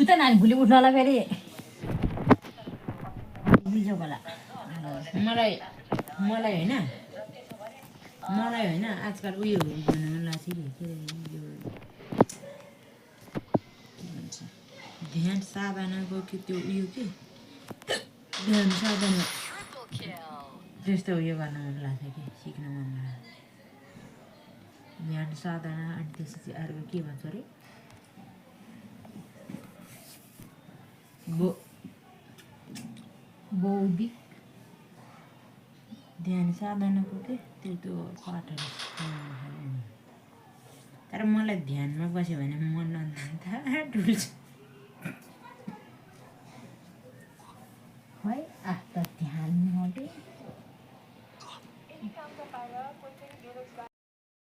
सुत नानी भोलि उठ्नु होला फेरि बिजो होला मलाई मलाई होइन मलाई होइन आजकल उयो भन्नु मन लाग्छ कि के यो के भन्छ ध्यान साधनाको कि त्यो उयो के ध्यान साधना त्यस्तो उयो गर्न मन लाग्छ कि सिक्न मन लाग्छ ध्यान साधना अनि त्यसपछि अर्को के भन्छ अरे बौद्धिक ध्यान साधनाको के त्यो पाठहरू तर मलाई ध्यानमा बस्यो भने मन अन्त ठुल्छ है